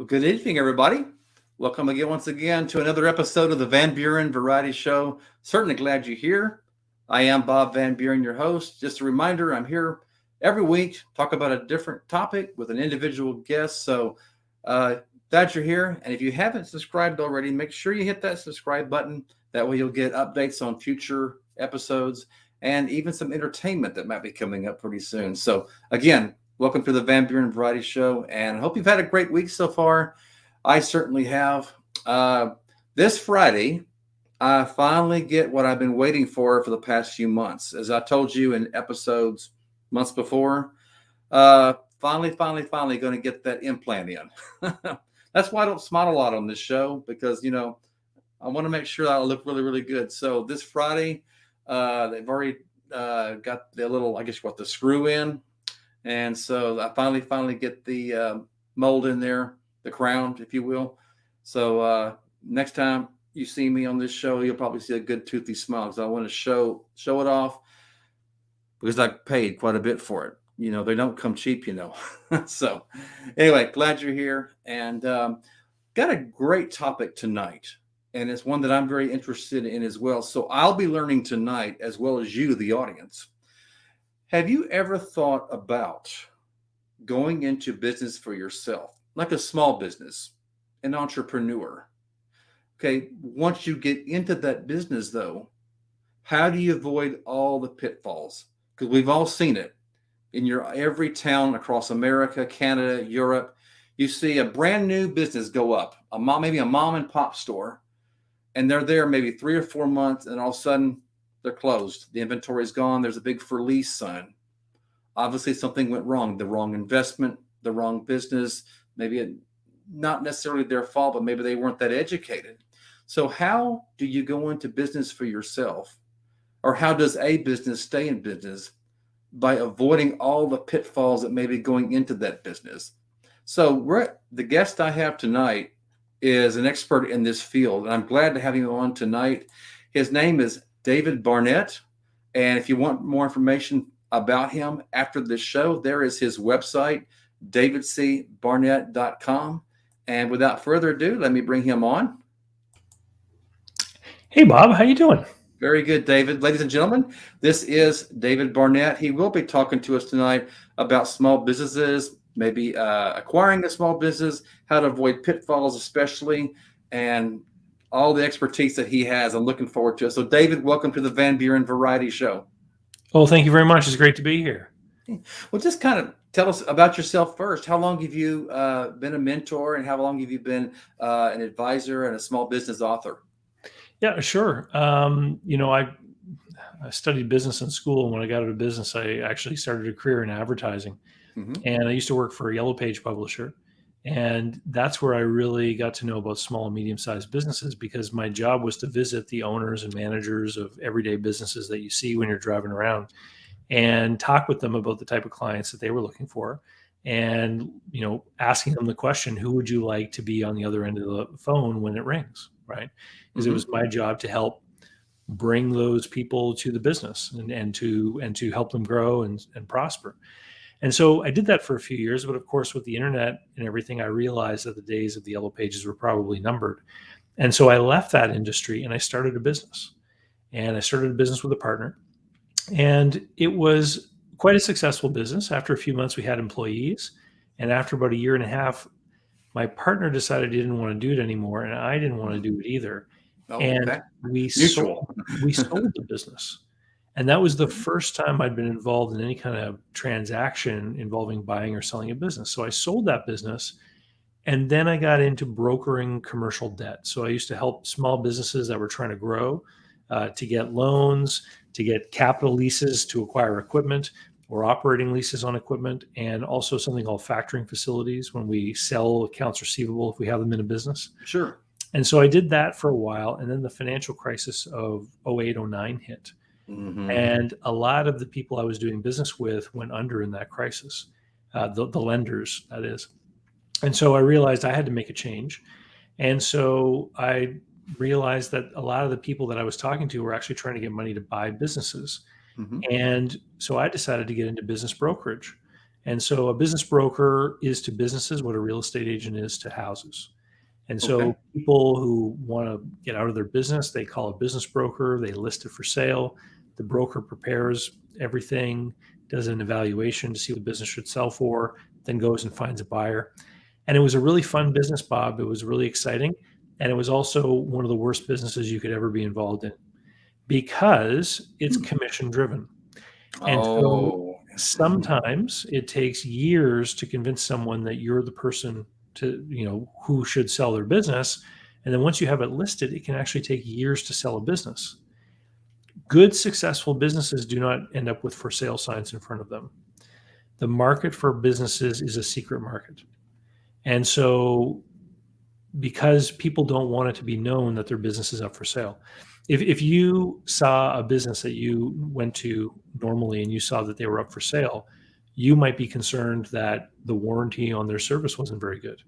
Well, good evening, everybody. Welcome again, once again, to another episode of the Van Buren Variety Show. Certainly glad you're here. I am Bob Van Buren, your host. Just a reminder, I'm here every week, talk about a different topic with an individual guest. So glad you're here. And if you haven't subscribed already, make sure you hit that subscribe button. That way you'll get updates on future episodes and even some entertainment that might be coming up pretty soon. So again, welcome to the Van Buren Variety Show, and I hope you've had a great week so far. I certainly have. This Friday, I finally get what I've been waiting for the past few months. As I told you in episodes months before, finally going to get that implant in. That's why I don't smile a lot on this show, because, I want to make sure that I look really, really good. So this Friday, they've already got the little, the screw in. And so I finally get the mold in there, the crown, if you will. So next time you see me on this show, you'll probably see a good toothy smile, because I want to show it off, because I paid quite a bit for it. They don't come cheap, So anyway, glad you're here, and got a great topic tonight. And it's one that I'm very interested in as well. So I'll be learning tonight, as well as you, the audience. Have you ever thought about going into business for yourself, like a small business, an entrepreneur? Okay, once you get into that business, though, how do you avoid all the pitfalls? Because we've all seen it in every town across America, Canada, Europe. You see a brand new business go up, maybe a mom and pop store, and they're there maybe 3 or 4 months, and all of a sudden they're closed. The inventory is gone. There's a big for lease sign. Obviously, something went wrong. The wrong investment, the wrong business. Maybe not necessarily their fault, but maybe they weren't that educated. So how do you go into business for yourself? Or how does a business stay in business? By avoiding all the pitfalls that may be going into that business. So the guest I have tonight is an expert in this field, and I'm glad to have him on tonight. His name is David Barnett, and if you want more information about him after this show, there is his website, davidcbarnett.com. And without further ado, let me bring him on. Hey, Bob, how you doing? Very good, David. Ladies and gentlemen, this is David Barnett. He will be talking to us tonight about small businesses, maybe acquiring a small business, how to avoid pitfalls especially, and all the expertise that he has. I'm looking forward to it. So, David, welcome to the Van Buren Variety Show. Well, thank you very much. It's great to be here. Well, just kind of tell us about yourself first. How long have you been a mentor, and how long have you been an advisor and a small business author? Yeah, sure. I studied business in school, and when I got out of business, I actually started a career in advertising. Mm-hmm. And I used to work for a Yellow Page publisher. And that's where I really got to know about small and medium-sized businesses, because my job was to visit the owners and managers of everyday businesses that you see when you're driving around, and talk with them about the type of clients that they were looking for. And, asking them the question, who would you like to be on the other end of the phone when it rings, right? Because It was my job to help bring those people to the business and to help them grow and prosper. And so I did that for a few years, but of course, with the internet and everything, I realized that the days of the Yellow Pages were probably numbered. And so I left that industry and I started a business. And I started a business with a partner. And it was quite a successful business. After a few months, we had employees. And after about a year and a half, my partner decided he didn't want to do it anymore, and I didn't want to do it either. And we sold the business. And that was the first time I'd been involved in any kind of transaction involving buying or selling a business. So I sold that business, and then I got into brokering commercial debt. So I used to help small businesses that were trying to grow to get loans, to get capital leases to acquire equipment, or operating leases on equipment, and also something called factoring facilities when we sell accounts receivable if we have them in a business. Sure. And so I did that for a while, and then the financial crisis of 08, 09 hit. Mm-hmm. And a lot of the people I was doing business with went under in that crisis, the lenders, that is. And so I realized I had to make a change. And so I realized that a lot of the people that I was talking to were actually trying to get money to buy businesses. Mm-hmm. And so I decided to get into business brokerage. And so a business broker is to businesses what a real estate agent is to houses. And Okay. so people who want to get out of their business, they call a business broker, they list it for sale. The broker prepares everything, does an evaluation to see what the business should sell for, then goes and finds a buyer. And it was a really fun business, Bob. It was really exciting. And it was also one of the worst businesses you could ever be involved in because it's commission driven. And so Oh, sometimes it takes years to convince someone that you're the person who should sell their business. And then once you have it listed, it can actually take years to sell a business. Good, successful businesses do not end up with for sale signs in front of them. The market for businesses is a secret market. And so because people don't want it to be known that their business is up for sale. If you saw a business that you went to normally and you saw that they were up for sale, you might be concerned that the warranty on their service wasn't very good.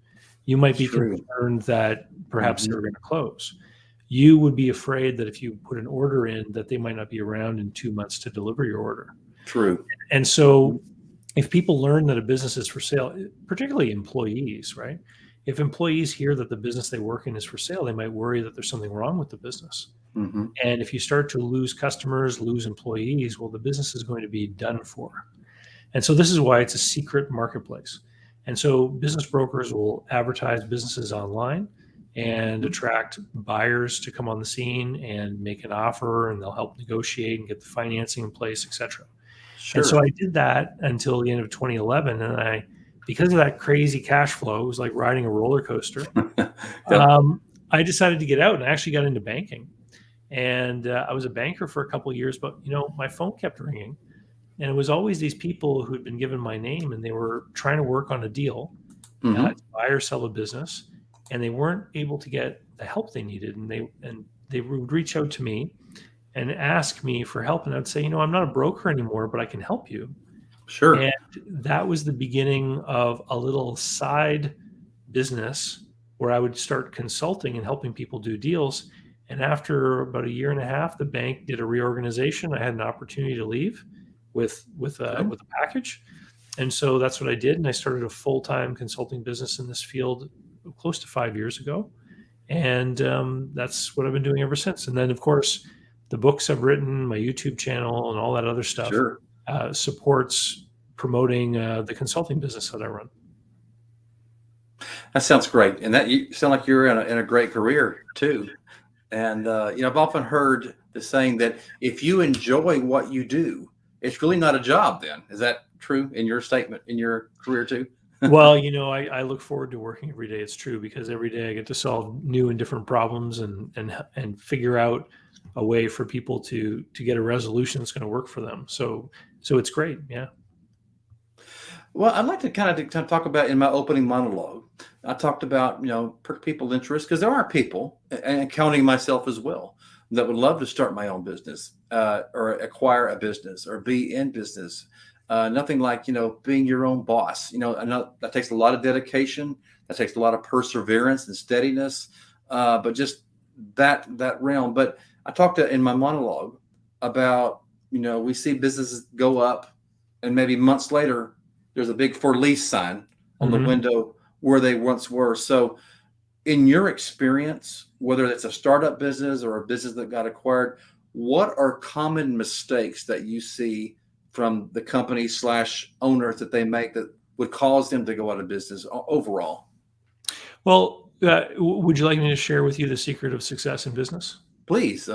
You might be true. concerned that perhaps they were going to close. You would be afraid that if you put an order in, that they might not be around in 2 months to deliver your order. True. And so if people learn that a business is for sale, particularly employees, right? If employees hear that the business they work in is for sale, they might worry that there's something wrong with the business. Mm-hmm. And if you start to lose customers, lose employees, well, the business is going to be done for. And so this is why it's a secret marketplace. And so business brokers will advertise businesses online and attract buyers to come on the scene and make an offer, and they'll help negotiate and get the financing in place, et cetera. Sure. And so I did that until the end of 2011. And because of that crazy cash flow, it was like riding a roller coaster. I decided to get out and I actually got into banking. And I was a banker for a couple of years, but my phone kept ringing. And it was always these people who had been given my name and they were trying to work on a deal to buy or sell a business. And they weren't able to get the help they needed. And they would reach out to me and ask me for help. And I'd say, I'm not a broker anymore, but I can help you. Sure. And that was the beginning of a little side business where I would start consulting and helping people do deals. And after about a year and a half, the bank did a reorganization. I had an opportunity to leave with a package. And so that's what I did. And I started a full-time consulting business in this field close to 5 years ago. And that's what I've been doing ever since. And then, of course, the books I've written, my YouTube channel, and all that other stuff supports promoting the consulting business that I run. That sounds great. And that you sound like you're in a great career too. And, I've often heard the saying that if you enjoy what you do, it's really not a job then. Is that true in your statement, in your career too? Well, I look forward to working every day. It's true because every day I get to solve new and different problems and figure out a way for people to get a resolution that's going to work for them. So it's great. Yeah. Well, I'd like to kind of talk about in my opening monologue. I talked about, people interest because there are people, and counting myself as well, that would love to start my own business or acquire a business or be in business. Nothing like, being your own boss. I know that takes a lot of dedication. That takes a lot of perseverance and steadiness, but just that realm. But I talked in my monologue about, we see businesses go up and maybe months later, there's a big for lease sign on the window where they once were. So in your experience, whether it's a startup business or a business that got acquired, what are common mistakes that you see from the company / owners that they make that would cause them to go out of business overall? Well, would you like me to share with you the secret of success in business? Please.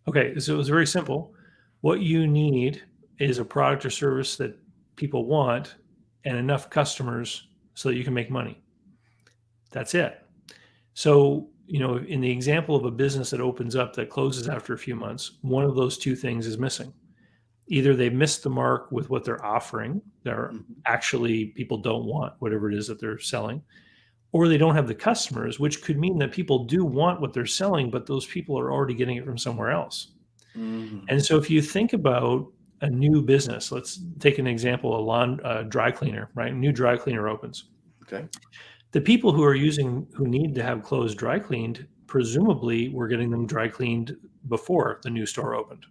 Okay, so it was very simple. What you need is a product or service that people want and enough customers so that you can make money. That's it. So, in the example of a business that opens up that closes after a few months, one of those two things is missing. Either they missed the mark with what they're offering, they're actually people don't want whatever it is that they're selling, or they don't have the customers, which could mean that people do want what they're selling, but those people are already getting it from somewhere else. And so if you think about a new business, let's take an example, a dry cleaner, right? A new dry cleaner opens. Okay. The people who need to have clothes dry cleaned, presumably were getting them dry cleaned before the new store opened.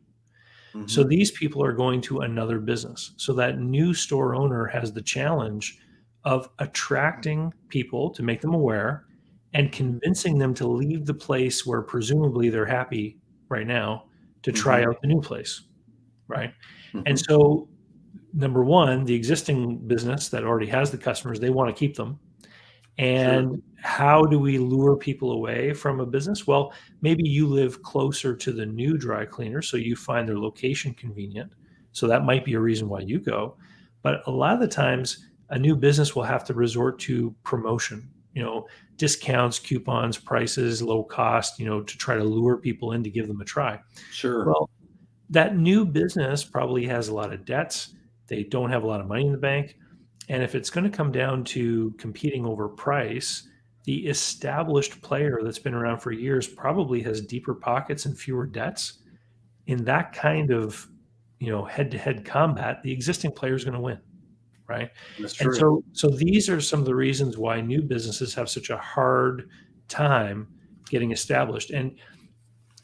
So Mm-hmm. these people are going to another business. So that new store owner has the challenge of attracting people to make them aware and convincing them to leave the place where presumably they're happy right now to try Mm-hmm. out the new place, right? And Mm-hmm. so, number one, the existing business that already has the customers, they want to keep them. Sure. And how do we lure people away from a business? Well, maybe you live closer to the new dry cleaner, so you find their location convenient. So that might be a reason why you go. But a lot of the times, a new business will have to resort to promotion, discounts, coupons, prices, low cost, to try to lure people in to give them a try. Sure. Well, that new business probably has a lot of debts. They don't have a lot of money in the bank. And if it's going to come down to competing over price, the established player that's been around for years probably has deeper pockets and fewer debts. In that kind of, head-to-head combat, the existing player is going to win, right? That's And true. so these are some of the reasons why new businesses have such a hard time getting established. And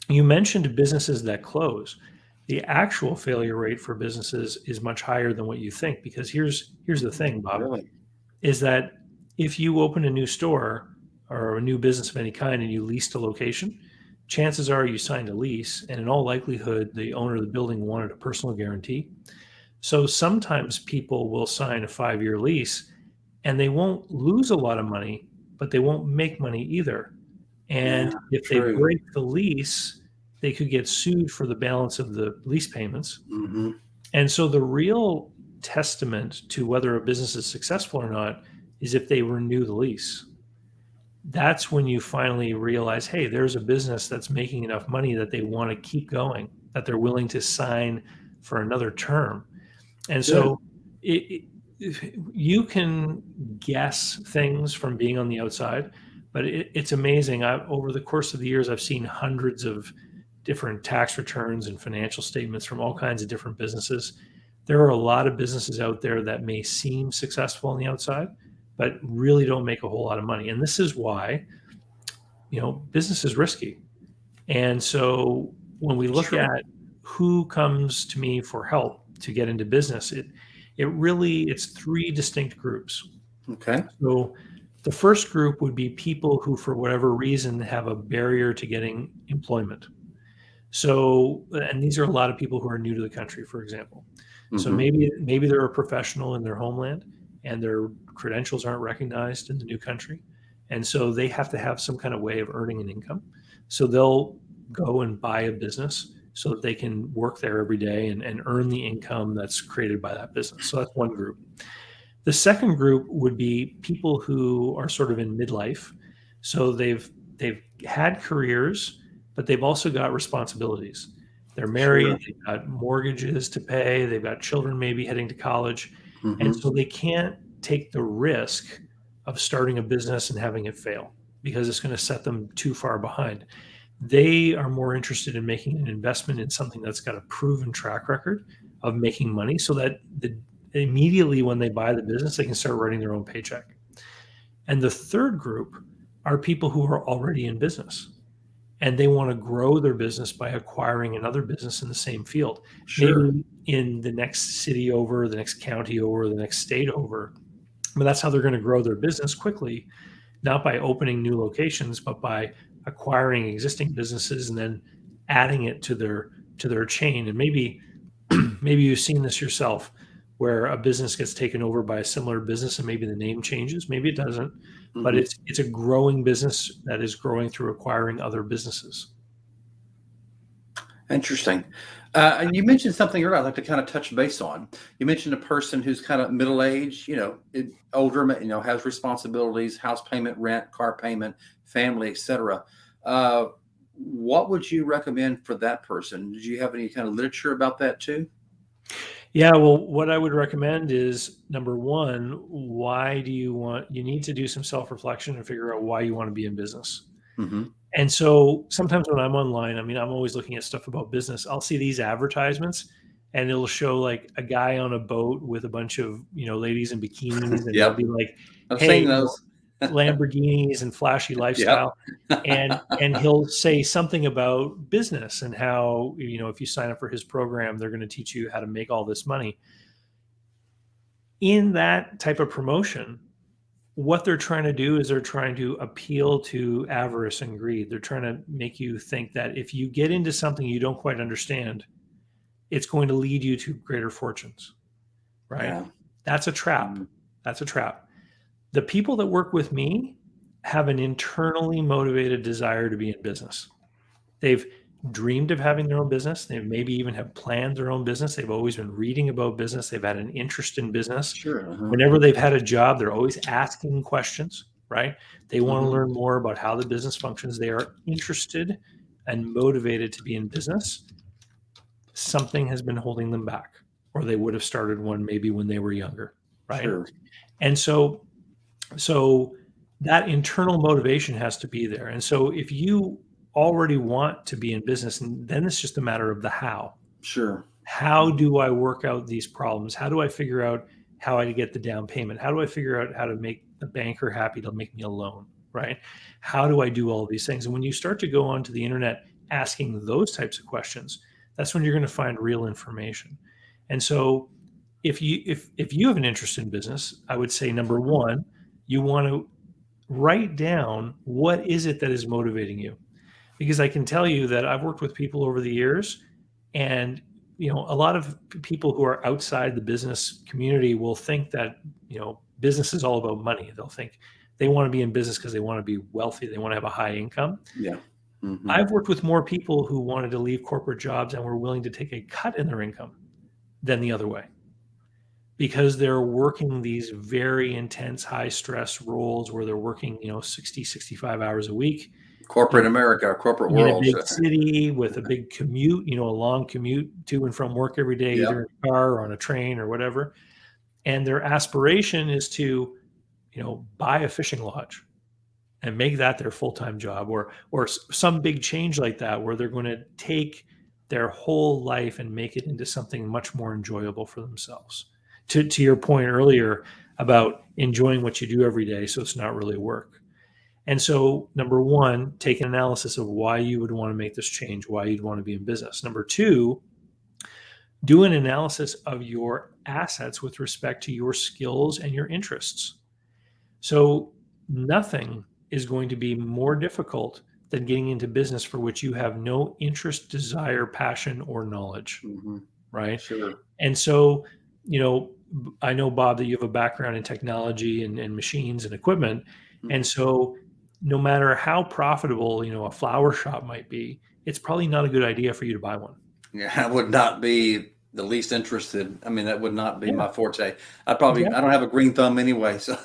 you mentioned businesses that close. The actual failure rate for businesses is much higher than what you think, because here's the thing, Bob, Really? is that if you open a new store or a new business of any kind and you leased a location, chances are you signed a lease, and in all likelihood, the owner of the building wanted a personal guarantee. So sometimes people will sign a 5-year lease and they won't lose a lot of money, but they won't make money either. And Yeah. if they True. break the lease, they could get sued for the balance of the lease payments. Mm-hmm. And so the real testament to whether a business is successful or not is if they renew the lease. That's when you finally realize, hey, there's a business that's making enough money that they want to keep going, that they're willing to sign for another term. And Good. so you can guess things from being on the outside, but it's amazing. Over the course of the years, I've seen hundreds of different tax returns and financial statements from all kinds of different businesses. There are a lot of businesses out there that may seem successful on the outside, but really don't make a whole lot of money. And this is why, business is risky. And so when we look True. at who comes to me for help to get into business, it's three distinct groups. Okay. So the first group would be people who, for whatever reason, have a barrier to getting employment. So, and these are a lot of people who are new to the country, for example. So Mm-hmm. maybe they're a professional in their homeland and their credentials aren't recognized in the new country. And so they have to have some kind of way of earning an income. So they'll go and buy a business so that they can work there every day and earn the income that's created by that business. So that's one group. The second group would be people who are sort of in midlife. So they've had careers, but they've also got responsibilities. They're married, Sure. they've got mortgages to pay, they've got children maybe heading to college. And Mm-hmm. so they can't take the risk of starting a business and having it fail because it's going to set them too far behind. They are more interested in making an investment in something that's got a proven track record of making money so that immediately when they buy the business, they can start writing their own paycheck. And the third group are people who are already in business and they want to grow their business by acquiring another business in the same field, Sure. maybe in the next city over, the next county over, the next state over. But that's how they're going to grow their business quickly, not by opening new locations, but by acquiring existing businesses and then adding it to their chain. And maybe you've seen this yourself where a business gets taken over by a similar business and maybe the name changes, maybe it doesn't, but Mm-hmm. it's a growing business that is growing through acquiring other businesses. Interesting. And you mentioned something earlier I'd like to kind of touch base on. You mentioned a person who's kind of middle aged, older, has responsibilities, house payment, rent, car payment, family, etc. Uh, what would you recommend for that person? Did you have any kind of literature about that too? Yeah, well, what I would recommend is number one, you need to do some self reflection and figure out why you want to be in business. Mm-hmm. And so sometimes when I'm online, I mean, I'm always looking at stuff about business. I'll see these advertisements and it'll show like a guy on a boat with a bunch of, ladies in bikinis and they'll Yep. be like, I've hey, seen those. Lamborghinis and flashy Yep. lifestyle. And he'll say something about business and how, if you sign up for his program, they're going to teach you how to make all this money. In that type of promotion, what they're trying to do is they're trying to appeal to avarice and greed. They're trying to make you think that if you get into something you don't quite understand, it's going to lead you to greater fortunes, right? Yeah. That's a trap. That's a trap. The people that work with me have an internally motivated desire to be in business. They've dreamed of having their own business. They maybe even have planned their own business. They've always been reading about business. They've had an interest in business. Sure. Whenever they've had a job, they're always asking questions, right? They want to learn more about how the business functions. They are interested and motivated to be in business. Something has been holding them back, or they would have started one maybe when they were younger, right? Sure. And so that internal motivation has to be there. And so if you already want to be in business, and then it's just a matter of the how. Sure. How do I work out these problems? How do I figure out how I get the down payment? How do I figure out how to make the banker happy to make me a loan, right? How do I do all these things? And when you start to go onto the internet asking those types of questions, that's when you're going to find real information. And so if you have an interest in business, I would say number one, you want to write down what is it that is motivating you. Because I can tell you that I've worked with people over the years, and a lot of people who are outside the business community will think that business is all about money. They'll think they want to be in business because they want to be wealthy, they want to have a high income. Yeah. I've worked with more people who wanted to leave corporate jobs and were willing to take a cut in their income than the other way, because they're working these very intense, high stress roles where they're working 60, 65 hours a week. Corporate America, corporate world. In a big city with a big commute, a long commute to and from work every day, either in a car or on a train or whatever. And their aspiration is to, buy a fishing lodge and make that their full-time job, or some big change like that, where they're going to take their whole life and make it into something much more enjoyable for themselves. To your point earlier about enjoying what you do every day, so it's not really work. And so, number one, take an analysis of why you would want to make this change, why you'd want to be in business. Number two, do an analysis of your assets with respect to your skills and your interests. So nothing is going to be more difficult than getting into business for which you have no interest, desire, passion, or knowledge, right? Sure. And so, I know, Bob, that you have a background in technology and machines and equipment. And so no matter how profitable, a flower shop might be, it's probably not a good idea for you to buy one. Yeah, I would not be the least interested. I mean, that would not be my forte. I don't have a green thumb anyway. So,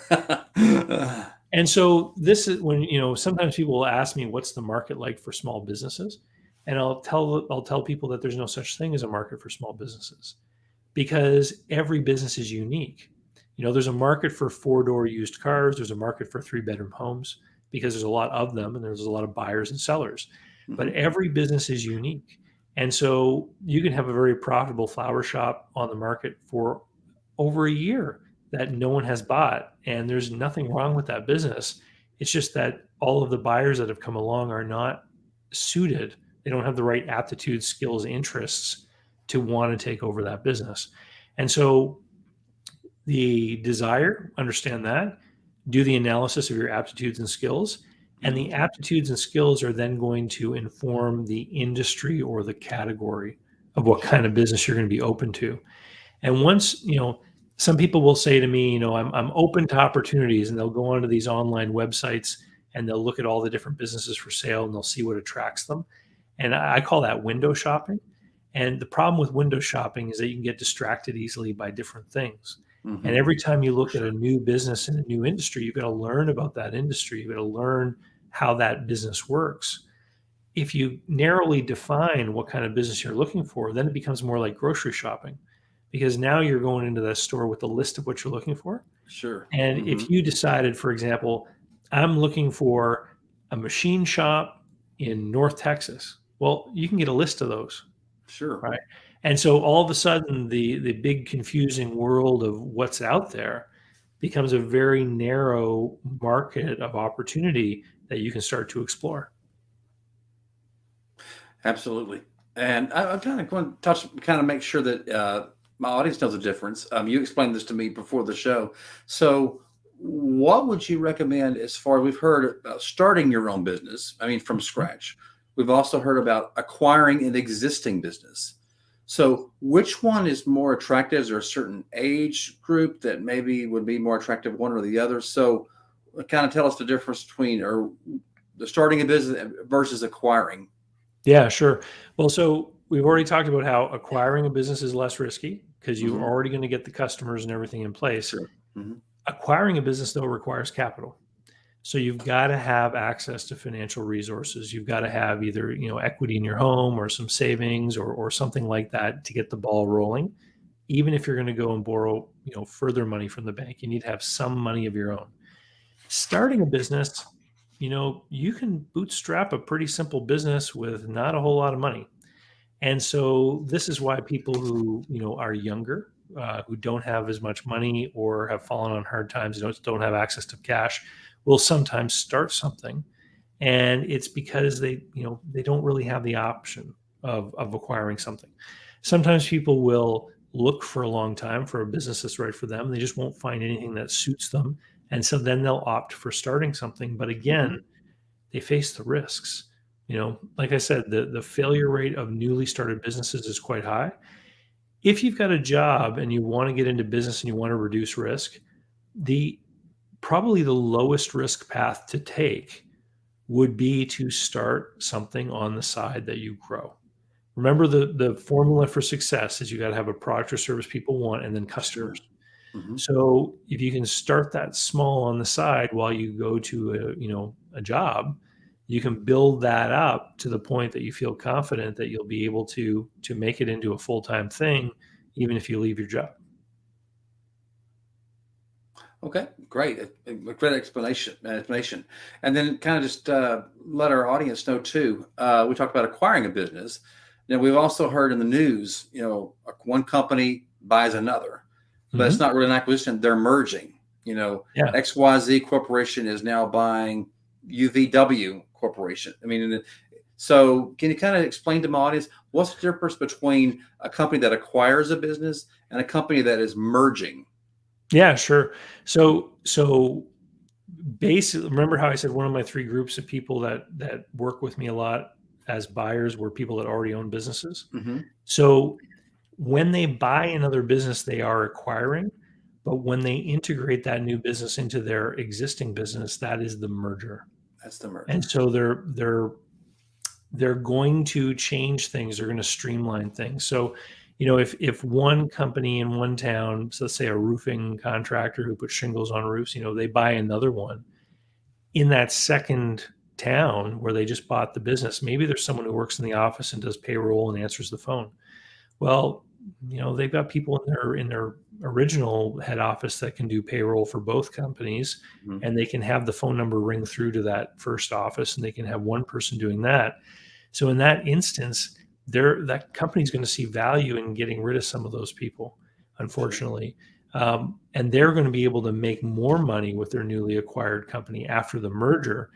and so this is when, sometimes people will ask me, what's the market like for small businesses? And I'll tell people that there's no such thing as a market for small businesses, because every business is unique. There's a market for 4-door used cars. There's a market for 3-bedroom homes, because there's a lot of them and there's a lot of buyers and sellers. But every business is unique. And so you can have a very profitable flower shop on the market for over a year that no one has bought, and there's nothing wrong with that business. It's just that all of the buyers that have come along are not suited. They don't have the right aptitude, skills, interests to want to take over that business. And so the desire, understand that, do the analysis of your aptitudes and skills, and the aptitudes and skills are then going to inform the industry or the category of what kind of business you're going to be open to. And once, some people will say to me, I'm open to opportunities, and they'll go onto these online websites and they'll look at all the different businesses for sale and they'll see what attracts them. And I call that window shopping. And the problem with window shopping is that you can get distracted easily by different things. And every time you look at a new business in a new industry, you've got to learn about that industry. You've got to learn how that business works. If you narrowly define what kind of business you're looking for, then it becomes more like grocery shopping, because now you're going into that store with a list of what you're looking for. Sure. And if you decided, for example, I'm looking for a machine shop in North Texas, well, you can get a list of those. Sure. Right. And so all of a sudden, the big confusing world of what's out there becomes a very narrow market of opportunity that you can start to explore. Absolutely. And I'm kind of going to touch, kind of make sure that my audience knows the difference. You explained this to me before the show. So, what would you recommend as far as we've heard about starting your own business? I mean, from scratch. We've also heard about acquiring an existing business. So, which one is more attractive? Is there a certain age group that maybe would be more attractive, one or the other? So, kind of tell us the difference between or the starting a business versus acquiring. Yeah, sure. Well, so we've already talked about how acquiring a business is less risky because you're Hmm. already going to get the customers and everything in place. Sure. Hmm. Acquiring a business, though, requires capital. So you've got to have access to financial resources. You've got to have either, equity in your home or some savings or something like that to get the ball rolling. Even if you're going to go and borrow, further money from the bank, you need to have some money of your own. Starting a business, you can bootstrap a pretty simple business with not a whole lot of money. And so this is why people who, are younger, who don't have as much money or have fallen on hard times, don't have access to cash, will sometimes start something. And it's because they don't really have the option of acquiring something. Sometimes people will look for a long time for a business that's right for them. They just won't find anything that suits them. And so then they'll opt for starting something. But again, Hmm. they face the risks. Like I said, the failure rate of newly started businesses is quite high. If you've got a job and you want to get into business and you want to reduce risk, the probably the lowest risk path to take would be to start something on the side that you grow. Remember, the formula for success is you got to have a product or service people want and then Sure. customers. Hmm. So if you can start that small on the side while you go to a job, you can build that up to the point that you feel confident that you'll be able to make it into a full-time thing, even if you leave your job. Okay, great. A great explanation. And then kind of just let our audience know too. We talked about acquiring a business. Now we've also heard in the news, one company buys another, but it's Hmm. not really an acquisition. They're merging. Yeah. XYZ Corporation is now buying UVW Corporation. I mean, so can you kind of explain to my audience what's the difference between a company that acquires a business and a company that is merging? Yeah, sure. So basically, remember how I said one of my three groups of people that work with me a lot as buyers were people that already own businesses. Hmm. So when they buy another business, they are acquiring, but when they integrate that new business into their existing business, that is the merger. That's the And merger. so they're going to change things. They're going to streamline things. So, if one company in one town, so let's say a roofing contractor who puts shingles on roofs, they buy another one in that second town where they just bought the business, maybe there's someone who works in the office and does payroll and answers the phone. Well, they've got people in their original head office that can do payroll for both companies, Mhm. and they can have the phone number ring through to that first office, and they can have one person doing that. So in that instance, that company's going to see value in getting rid of some of those people, Sure. unfortunately. And they're going to be able to make more money with their newly acquired company after the merger.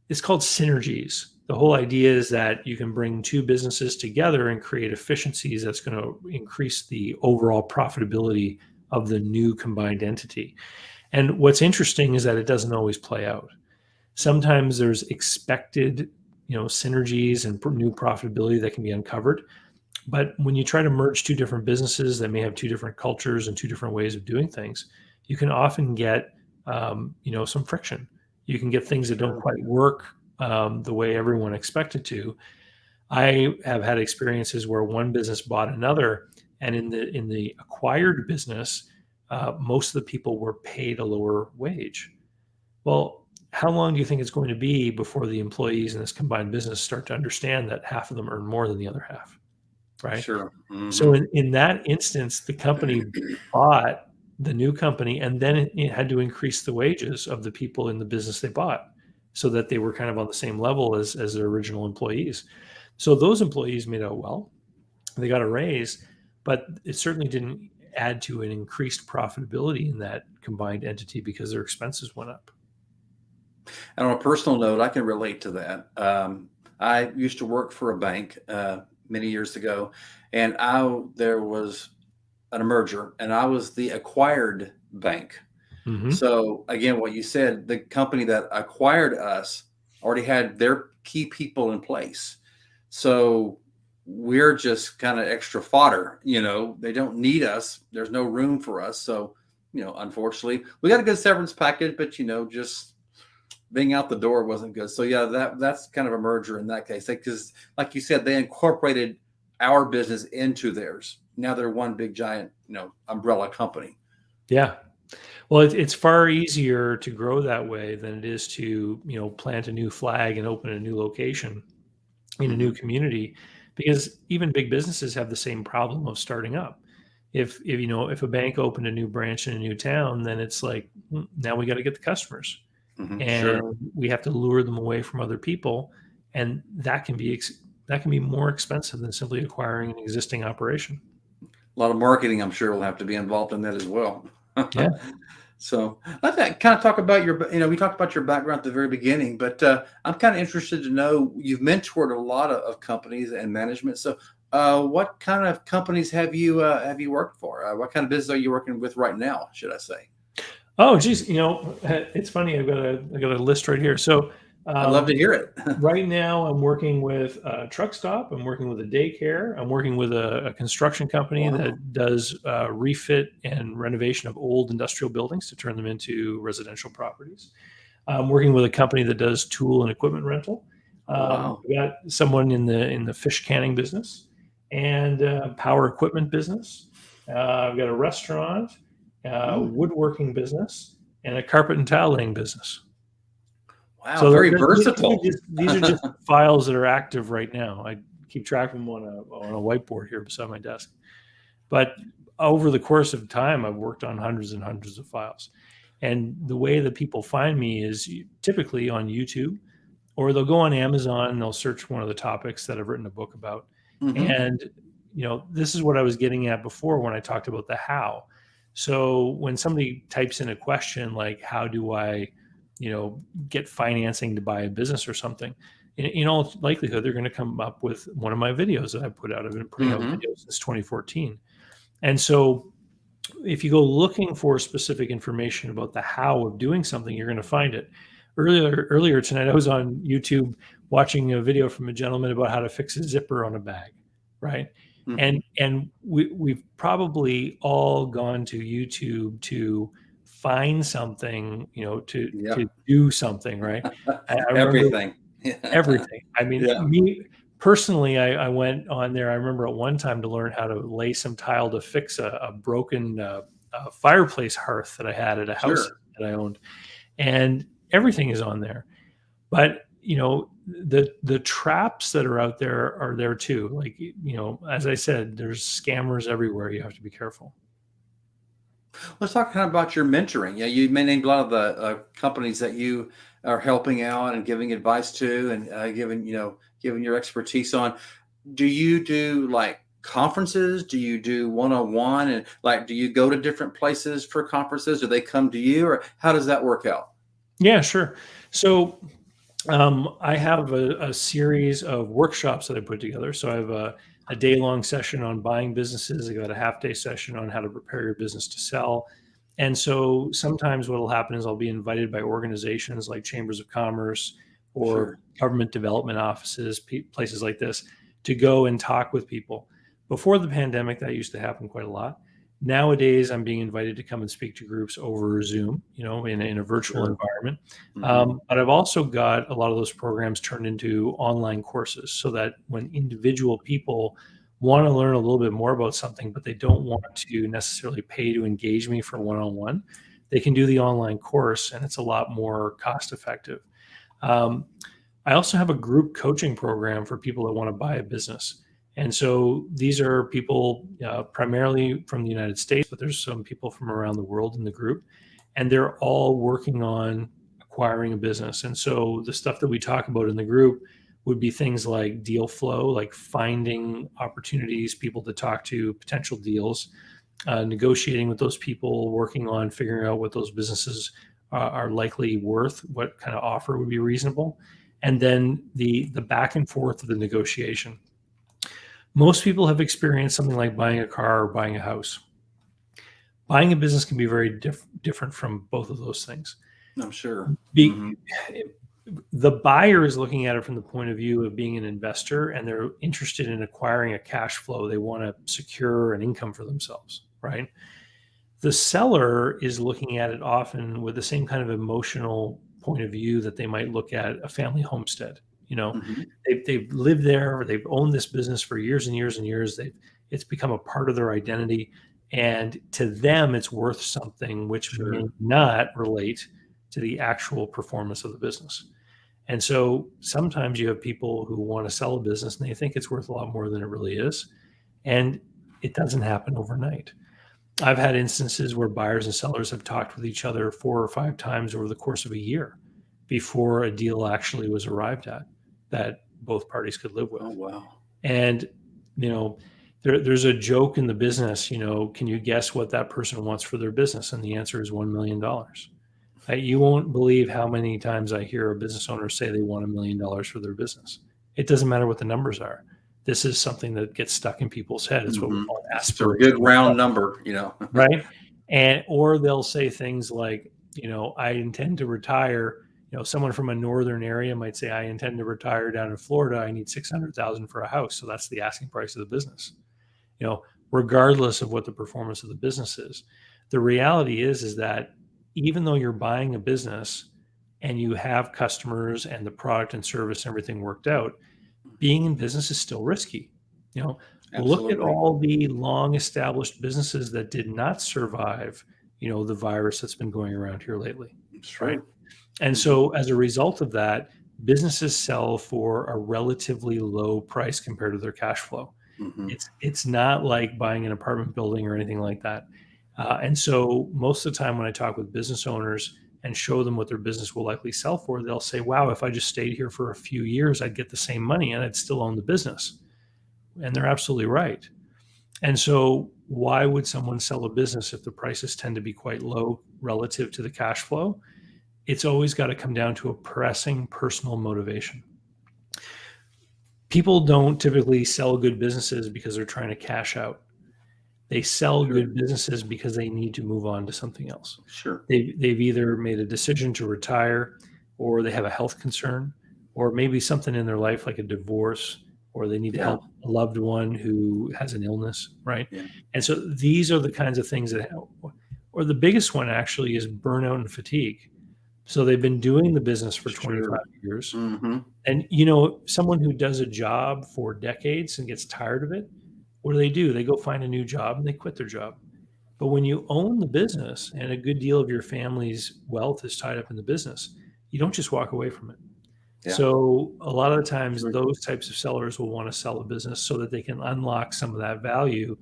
It's called synergies. The whole idea is that you can bring two businesses together and create efficiencies that's going to increase the overall profitability of the new combined entity. And what's interesting is that it doesn't always play out. Sometimes there's expected, synergies and new profitability that can be uncovered. But when you try to merge two different businesses that may have two different cultures and two different ways of doing things, you can often get, some friction. You can get things that don't Sure. quite work the way everyone expected to. I have had experiences where one business bought another, and in the acquired business, most of the people were paid a lower wage. Well, how long do you think it's going to be before the employees in this combined business start to understand that half of them earn more than the other half, right? Sure. So Hmm. in that instance, the company bought the new company, and then it had to increase the wages of the people in the business they bought so that they were kind of on the same level as their original employees. So those employees made out well. They got a raise, but it certainly didn't add to an increased profitability in that combined entity because their expenses went up. And on a personal note, I can relate to that. I used to work for a bank many years ago, and there was a merger, and I was the acquired bank. Mm-hmm. So again, what you said, the company that acquired us already had their key people in place. So we're just kind of extra fodder, they don't need us. There's no room for us. So, unfortunately, we got a good severance package, but just being out the door wasn't good. So yeah, that's kind of a merger in that case. Because like you said, they incorporated our business into theirs. Now they're one big giant, umbrella company. Yeah. Well, it's far easier to grow that way than it is to, plant a new flag and open a new location in a new community, because even big businesses have the same problem of starting up. If a bank opened a new branch in a new town, then it's like, now we got to get the customers, and Sure. we have to lure them away from other people, and that can be more expensive than simply acquiring an existing operation. A lot of marketing, I'm sure, will have to be involved in that as well. Yeah. So let's kind of talk about we talked about your background at the very beginning, but I'm kind of interested to know, you've mentored a lot of companies and management. So what kind of companies have you worked for? What kind of business are you working with right now, should I say? Oh, geez. It's funny. I got a list right here. So I'd love to hear it. right now, I'm working with a truck stop. I'm working with a daycare. I'm working with a construction company Wow. that does refit and renovation of old industrial buildings to turn them into residential properties. I'm working with a company that does tool and equipment rental. Wow. We got someone in the fish canning business and power equipment business. I've got a restaurant, woodworking business, and a carpet and tile laying business. Wow, So very versatile. these are just files that are active right now. I keep track of them on a whiteboard here beside my desk. But over the course of time, I've worked on hundreds and hundreds of files. And the way that people find me is typically on YouTube, or they'll go on Amazon and they'll search one of the topics that I've written a book about. And this is what I was getting at before when I talked about the how. So when somebody types in a question like, how do I get financing to buy a business or something, in all likelihood, they're going to come up with one of my videos that I put out. I've been putting out videos since 2014. And so if you go looking for specific information about the how of doing something, you're going to find it. Earlier tonight, I was on YouTube watching a video from a gentleman about how to fix a zipper on a bag, right? And we've probably all gone to YouTube to find something, to do something, right? I Everything. everything. I mean, Yeah. me personally, I went on there. I remember at one time to learn how to lay some tile to fix a broken fireplace hearth that I had at a house that I owned, and everything is on there. But the traps that are out there are there too. Like, as I said, there's scammers everywhere. You have to be careful. Let's talk kind of about your mentoring. Yeah, you named a lot of the companies that you are helping out and giving advice to, and giving your expertise on. Do you do like conferences? Do you do one-on-one? And like, do you go to different places for conferences? Do they come to you, or how does that work out? Yeah, sure. So I have a series of workshops that I put together. So I have a day-long session on buying businesses. I got a half-day session on how to prepare your business to sell. And so sometimes what will happen is I'll be invited by organizations like chambers of commerce or government development offices, places like this, to go and talk with people. Before the pandemic, that used to happen quite a lot. Nowadays, I'm being invited to come and speak to groups over Zoom, in a virtual environment. But I've also got a lot of those programs turned into online courses, so that when individual people want to learn a little bit more about something, but they don't want to necessarily pay to engage me for one-on-one, they can do the online course, and it's a lot more cost effective. I also have a group coaching program for people that want to buy a business. And so these are people primarily from the United States, but there's some people from around the world in the group, and they're all working on acquiring a business. And so the stuff that we talk about in the group would be things like deal flow, like finding opportunities, people to talk to, potential deals. negotiating with those people, working on figuring out what those businesses are likely worth, what kind of offer would be reasonable, and then the back and forth of the negotiation. Most people have experienced something like buying a car or buying a house. Buying a business can be very different from both of those things. I'm sure. The buyer is looking at it from the point of view of being an investor, and they're interested in acquiring a cash flow. They want to secure an income for themselves, right? The seller is looking at it often with the same kind of emotional point of view that they might look at a family homestead. They've lived there, or they've owned this business for years and years and years. It's become a part of their identity, and to them, it's worth something which may not relate to the actual performance of the business. And so sometimes you have people who want to sell a business and they think it's worth a lot more than it really is. And it doesn't happen overnight. I've had instances where buyers and sellers have talked with each other 4 or 5 times over the course of a year before a deal actually was arrived at that both parties could live with. Oh, wow. And, there's a joke in the business, can you guess what that person wants for their business? And the answer is $1 million. You won't believe how many times I hear a business owner say they want $1 million for their business. It doesn't matter what the numbers are. This is something that gets stuck in people's head. It's what we call aspirational. It's a good round number, right? Or they'll say things like, I intend to retire. Someone from a northern area might say, I intend to retire down in Florida. I need $600,000 for a house. So that's the asking price of the business. Regardless of what the performance of the business is. The reality is that even though you're buying a business and you have customers and the product and service, everything worked out, being in business is still risky. Look at all the long established businesses that did not survive, the virus that's been going around here lately. That's right. And so as a result of that, businesses sell for a relatively low price compared to their cash flow. It's not like buying an apartment building or anything like that. And so most of the time when I talk with business owners and show them what their business will likely sell for, they'll say, wow, if I just stayed here for a few years, I'd get the same money and I'd still own the business. And they're absolutely right. And so why would someone sell a business if the prices tend to be quite low relative to the cash flow? It's always got to come down to a pressing personal motivation. People don't typically sell good businesses because they're trying to cash out. They sell good businesses because they need to move on to something else. They've either made a decision to retire, or they have a health concern, or maybe something in their life like a divorce, or they need to help a loved one who has an illness, right? And so these are the kinds of things that help. Or the biggest one actually is burnout and fatigue. So they've been doing the business for 25 years. And, someone who does a job for decades and gets tired of it, what do? They go find a new job and they quit their job. But when you own the business and a good deal of your family's wealth is tied up in the business, you don't just walk away from it. So a lot of the times those types of sellers will want to sell a business so that they can unlock some of that value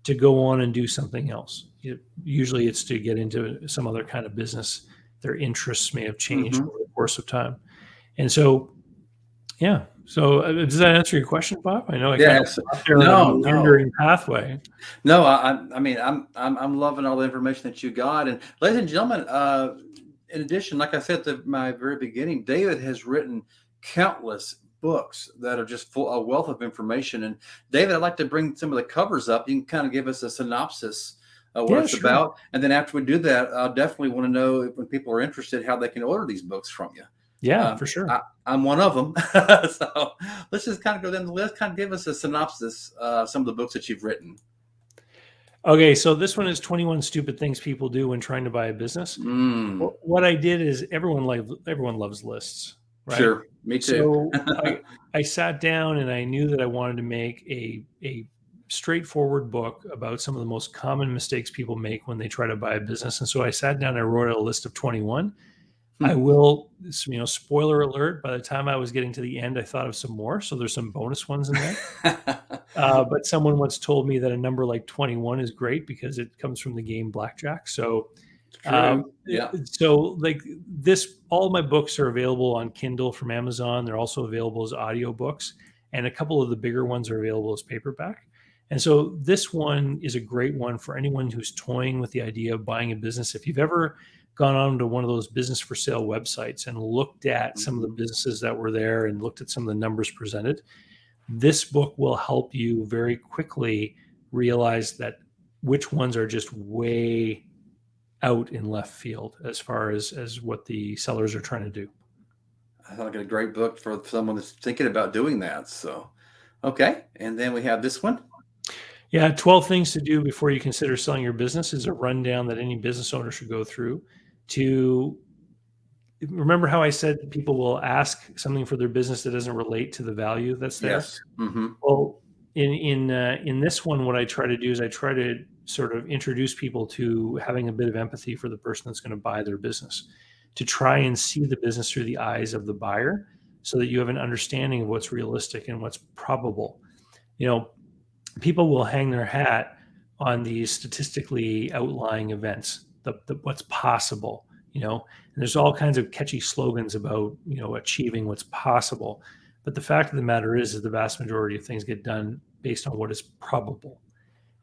to go on and do something else. Usually it's to get into some other kind of business. Their interests may have changed over the course of time. And so, So does that answer your question, Bob? I know I kind of wandering pathway. No, I mean, I'm loving all the information that you got. And ladies and gentlemen, in addition, like I said at my very beginning, David has written countless books that are just full a wealth of information. And David, I'd like to bring some of the covers up. You can kind of give us a synopsis of what it's about. And then after we do that, I definitely want to know when people are interested, how they can order these books from you. Yeah, for sure. I'm one of them. So let's just kind of go down the list, kind of give us a synopsis, some of the books that you've written. Okay, so this one is 21 Stupid Things People Do When Trying to Buy a Business. What I did is everyone loves lists, right? Sure, me too. So I sat down and I knew that I wanted to make a straightforward book about some of the most common mistakes people make when they try to buy a business. And so I sat down and I wrote a list of 21. I will, spoiler alert, by the time I was getting to the end, I thought of some more. So there's some bonus ones in there. But someone once told me that a number like 21 is great because it comes from the game Blackjack. So, so like this, all my books are available on Kindle from Amazon. They're also available as audiobooks, and a couple of the bigger ones are available as paperback. And so this one is a great one for anyone who's toying with the idea of buying a business. If you've ever gone on to one of those business for sale websites and looked at some of the businesses that were there and looked at some of the numbers presented, this book will help you very quickly realize that which ones are just way out in left field as far as what the sellers are trying to do. I thought a great book for someone that's thinking about doing that. So, okay. And then we have this one. Yeah, 12 things to do before you consider selling your business is a rundown that any business owner should go through to remember how I said people will ask something for their business that doesn't relate to the value that's there. Yes. Mm-hmm. Well, in this one, what I try to do is I try to sort of introduce people to having a bit of empathy for the person that's going to buy their business, to try and see the business through the eyes of the buyer, so that you have an understanding of what's realistic and what's probable. People will hang their hat on these statistically outlying events, the what's possible, and there's all kinds of catchy slogans about, achieving what's possible. But the fact of the matter is the vast majority of things get done based on what is probable.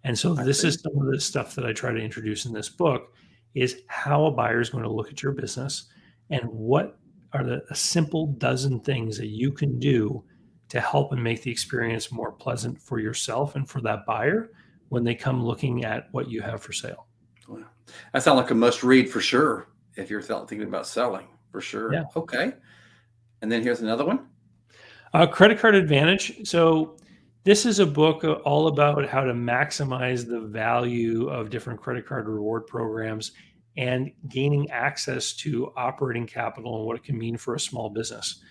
And so this is some of the stuff that I try to introduce in this book, is how a buyer is going to look at your business and what are the simple dozen things that you can do to help and make the experience more pleasant for yourself and for that buyer when they come looking at what you have for sale. Wow. That sounds like a must read for sure if you're thinking about selling, for sure. Yeah. Okay. And then here's another one. Credit Card Advantage. So this is a book all about how to maximize the value of different credit card reward programs and gaining access to operating capital and what it can mean for a small business.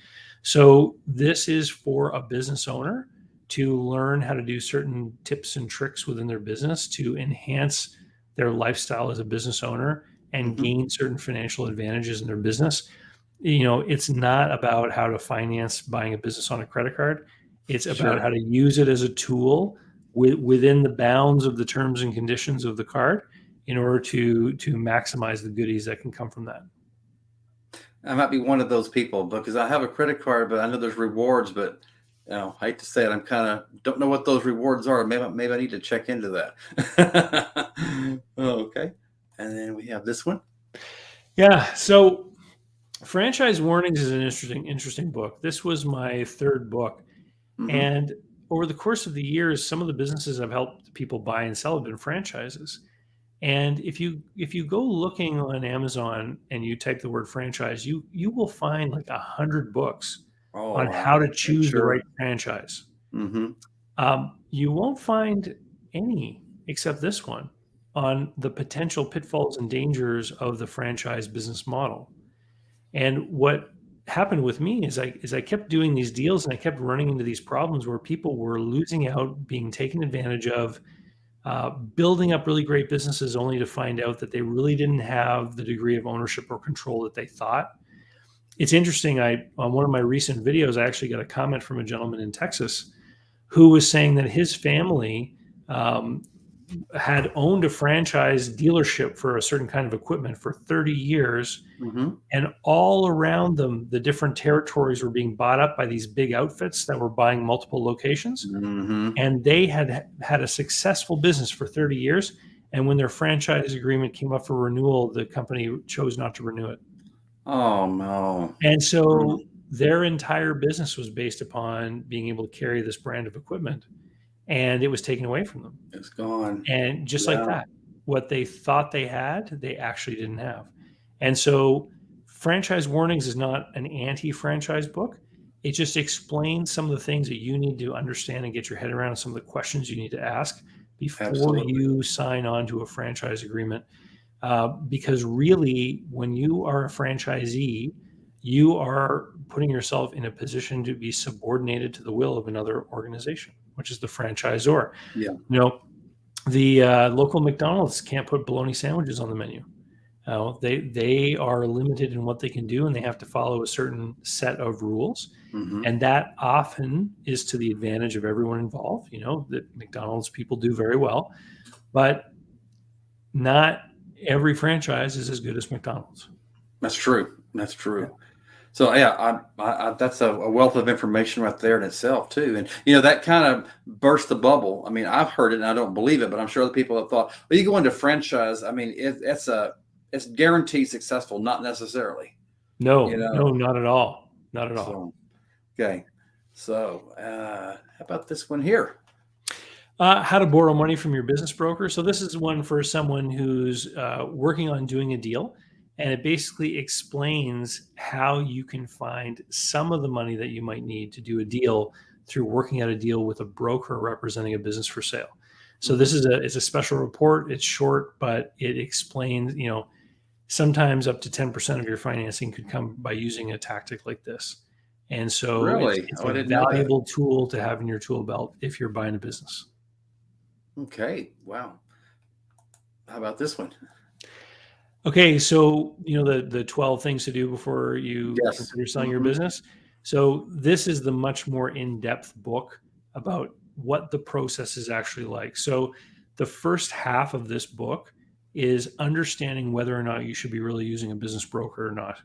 So this is for a business owner to learn how to do certain tips and tricks within their business to enhance their lifestyle as a business owner and gain certain financial advantages in their business. It's not about how to finance buying a business on a credit card. It's about how to use it as a tool within the bounds of the terms and conditions of the card in order to maximize the goodies that can come from that. I might be one of those people because I have a credit card, but I know there's rewards, but I hate to say it, I'm kind of don't know what those rewards are. Maybe I need to check into that. Okay. And then we have this one. Yeah. So Franchise Warnings is an interesting book. This was my third book. And over the course of the years, some of the businesses I've helped people buy and sell have been franchises. And if you go looking on Amazon and you type the word franchise, you will find like 100 books on how to choose the right franchise. You won't find any except this one on the potential pitfalls and dangers of the franchise business model. And what happened with me is I kept doing these deals and I kept running into these problems where people were losing out, being taken advantage of, building up really great businesses only to find out that they really didn't have the degree of ownership or control that they thought. It's interesting. On one of my recent videos, I actually got a comment from a gentleman in Texas who was saying that his family had owned a franchise dealership for a certain kind of equipment for 30 years. And all around them, the different territories were being bought up by these big outfits that were buying multiple locations. And they had a successful business for 30 years. And when their franchise agreement came up for renewal, the company chose not to renew it. Oh, no. And so their entire business was based upon being able to carry this brand of equipment. And it was taken away from them. It's gone. And just like that, what they thought they had, they actually didn't have. And so Franchise Warnings is not an anti-franchise book. It just explains some of the things that you need to understand and get your head around, some of the questions you need to ask before you sign on to a franchise agreement. Because really, when you are a franchisee, you are putting yourself in a position to be subordinated to the will of another organization, which is the franchisor. The local McDonald's can't put bologna sandwiches on the menu. They are limited in what they can do, and they have to follow a certain set of rules. And that often is to the advantage of everyone involved. That McDonald's people do very well, but not every franchise is as good as McDonald's. That's true. That's true. So yeah, that's a wealth of information right there in itself too, and that kind of burst the bubble. I mean, I've heard it and I don't believe it, but I'm sure other people have thought, well, you go into franchise. I mean, it's guaranteed successful, not necessarily. You No, no, know, not at all. Not at all. so okay, so how about this one here? How to borrow money from your business broker. So this is one for someone who's working on doing a deal, and it basically explains how you can find some of the money that you might need to do a deal through working out a deal with a broker representing a business for sale. So this is it's a special report. It's short, but it explains, sometimes up to 10% of your financing could come by using a tactic like this. And so Really? it's Oh, I a didn't know that. valuable tool to have in your tool belt if you're buying a business. Okay, wow. How about this one? Okay, so the 12 things to do before you Yes. consider selling your business. So this is the much more in-depth book about what the process is actually like. So the first half of this book is understanding whether or not you should be really using a business broker or not.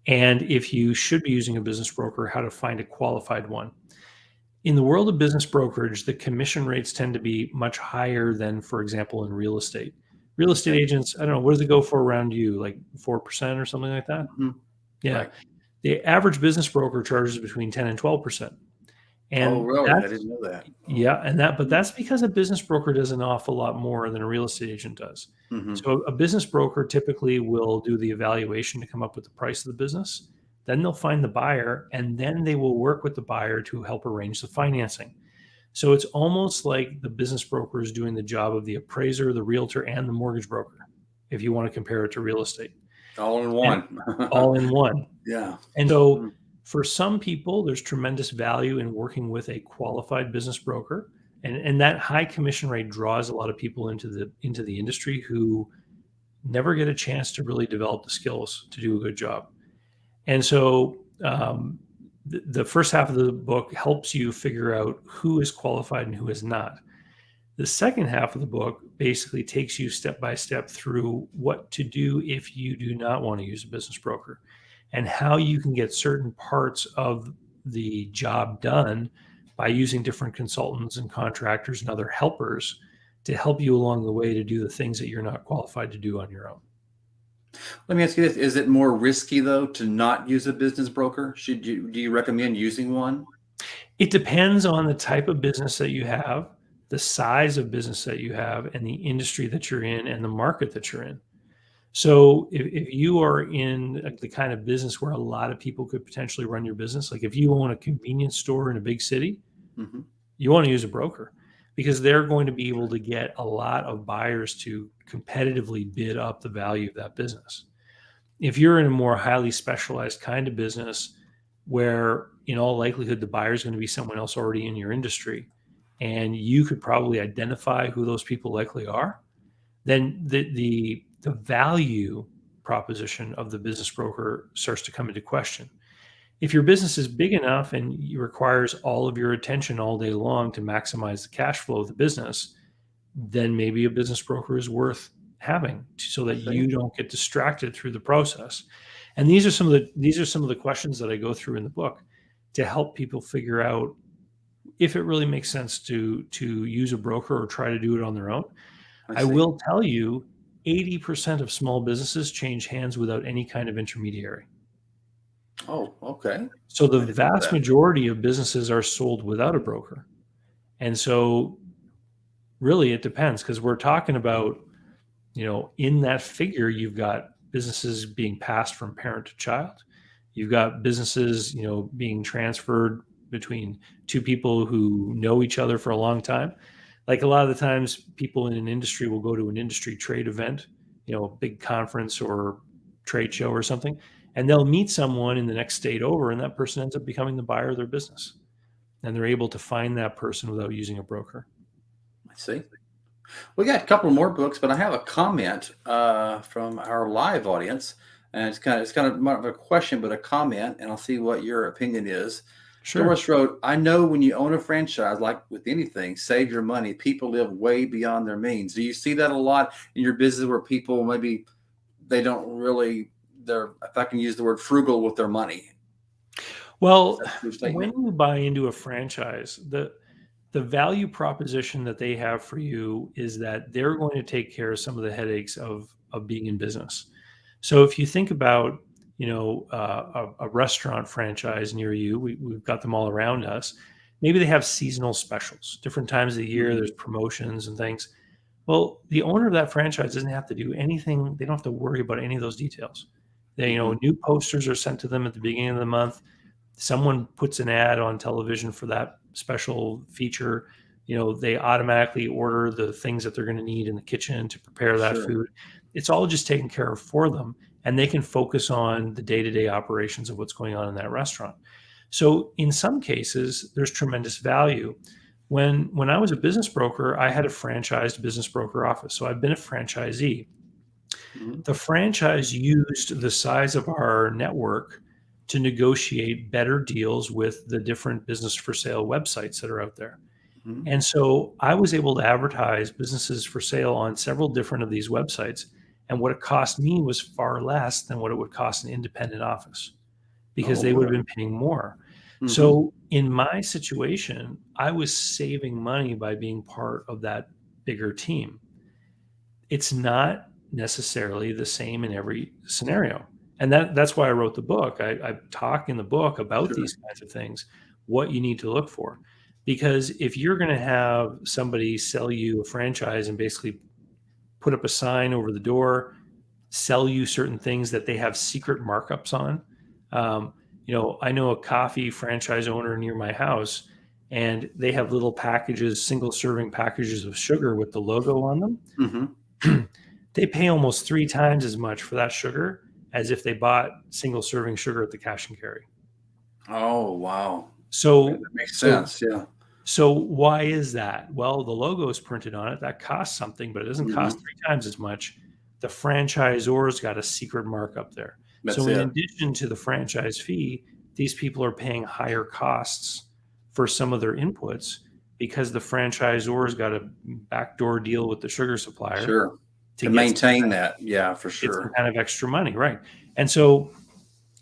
And if you should be using a business broker, how to find a qualified one. In the world of business brokerage, the commission rates tend to be much higher than, for example, in real estate. Real estate Okay. agents, I don't know, what does it go for around you? Like 4% or something like that? Mhm. Yeah. Right. The average business broker charges between 10 and 12%. Oh, And really? I that's, didn't know that. yeah, but that's because a business broker does an awful lot more than a real estate agent does. Mm-hmm. So a business broker typically will do the evaluation to come up with the price of the business. Then they'll find the buyer, and then they will work with the buyer to help arrange the financing. So it's almost like the business broker is doing the job of the appraiser, the realtor, and the mortgage broker, if you want to compare it to real estate. All in And one. all in one. Yeah. And so Mhm. for some people, there's tremendous value in working with a qualified business broker. And that high commission rate draws a lot of people into the industry who never get a chance to really develop the skills to do a good job. And so the first half of the book helps you figure out who is qualified and who is not. The second half of the book basically takes you step by step through what to do if you do not want to use a business broker and how you can get certain parts of the job done by using different consultants and contractors and other helpers to help you along the way to do the things that you're not qualified to do on your own. Let me ask you this: is it more risky though to not use a business broker? Do you recommend using one? It depends on the type of business that you have, the size of business that you have, and the industry that you're in and the market that you're in. So if you are in the kind of business where a lot of people could potentially run your business, like if you own a convenience store in a big city, Mm-hmm. you want to use a broker because they're going to be able to get a lot of buyers to competitively bid up the value of that business. If you're in a more highly specialized kind of business where in all likelihood the buyer is going to be someone else already in your industry and you could probably identify who those people likely are, then the value proposition of the business broker starts to come into question. If your business is big enough and it requires all of your attention all day long to maximize the cash flow of the business, then maybe a business broker is worth having so I that see. you don't get distracted through the process. And these are some of the questions that I go through in the book to help people figure out if it really makes sense to use a broker or try to do it on their own. I I see. will tell you 80% of small businesses change hands without any kind of intermediary. Oh, okay. So the I didn't know vast that. majority of businesses are sold without a broker. And so really it depends because we're talking about, in that figure, you've got businesses being passed from parent to child. You've got businesses, being transferred between two people who know each other for a long time. Like a lot of the times people in an industry will go to an industry trade event, a big conference or trade show or something, and they'll meet someone in the next state over, and that person ends up becoming the buyer of their business. And they're able to find that person without using a broker. I see. We got a couple more books, but I have a comment from our live audience, and it's kind of more of a question, but a comment, and I'll see what your opinion is. Sure. Doris wrote, "I know when you own a franchise, like with anything, save your money. People live way beyond their means. Do you see that a lot in your business where people maybe they don't really they're if I can use the word frugal with their money? Is Well, that a true when statement? you buy into a franchise, the value proposition that they have for you is that they're going to take care of some of the headaches of being in business. So if you think about, a restaurant franchise near you, we've got them all around us. Maybe they have seasonal specials, different times of the year. There's Mhm. promotions and things. Well, the owner of that franchise doesn't have to do anything. They don't have to worry about any of those details. Mhm. New posters are sent to them at the beginning of the month. Someone puts an ad on television for that special feature. They automatically order the things that they're going to need in the kitchen to prepare that Sure. food. It's all just taken care of for them, and they can focus on the day-to-day operations of what's going on in that restaurant. So in some cases, there's tremendous value. When I was a business broker, I had a franchised business broker office. So I've been a franchisee. Mhm. The franchise used the size of our network to negotiate better deals with the different business for sale websites that are out there. Mhm. And so I was able to advertise businesses for sale on several different of these websites. And what it cost me was far less than what it would cost an independent office because Oh, they would have really? been paying more. Mhm. So in my situation, I was saving money by being part of that bigger team. It's not necessarily the same in every scenario. And that's why I wrote the book. I talk in the book about Sure. these kinds of things, what you need to look for. Because if you're going to have somebody sell you a franchise and basically put up a sign over the door, sell you certain things that they have secret markups on. I know a coffee franchise owner near my house, and they have little packages, single serving packages of sugar with the logo on them. Mhm. They pay almost 3 times as much for that sugar as if they bought single serving sugar at the cash and carry. Oh, wow. Yeah, So that makes so sense. Yeah. so why is that? Well, the logo is printed on it. That costs something, but it doesn't cost Mhm. 3 times as much. The franchisor's got a secret markup there. That's So in it. addition to the franchise fee, these people are paying higher costs for some of their inputs because the franchisor's got a backdoor deal with the sugar supplier Sure. to To get some maintain that. Yeah, for get some sure. kind of extra money, right? And so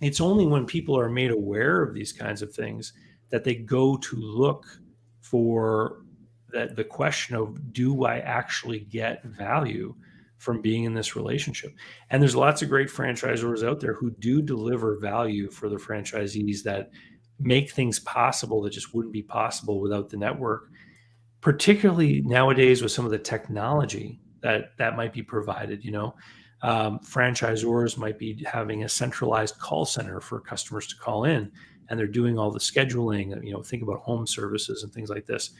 it's only when people are made aware of these kinds of things that they go to look for the question of, do I actually get value from being in this relationship? And there's lots of great franchisors out there who do deliver value for their franchisees that make things possible that just wouldn't be possible without the network, particularly nowadays with some of the technology that might be provided. Franchisors might be having a centralized call center for customers to call in, and they're doing all the scheduling. Think about home services and things like this.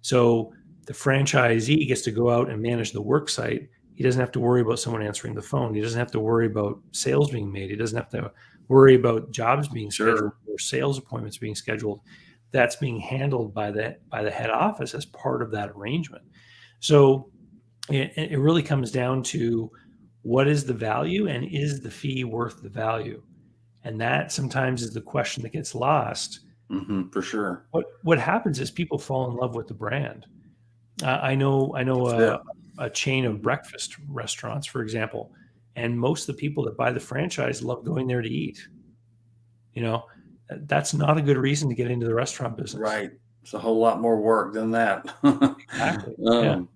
So the franchisee gets to go out and manage the work site. He doesn't have to worry about someone answering the phone. He doesn't have to worry about sales being made. He doesn't have to worry about jobs being scheduled Sure. or sales appointments being scheduled. That's being handled by the head office as part of that arrangement. So it really comes down to, what is the value and is the fee worth the value? And that sometimes is the question that gets lost. Mhm. For sure. What happens is people fall in love with the brand. I know That's it. a chain of Mhm. breakfast restaurants, for example, and most of the people that buy the franchise love going there to eat. You know, that's not a good reason to get into the restaurant business. Right. It's a whole lot more work than that. Exactly. Yeah. um,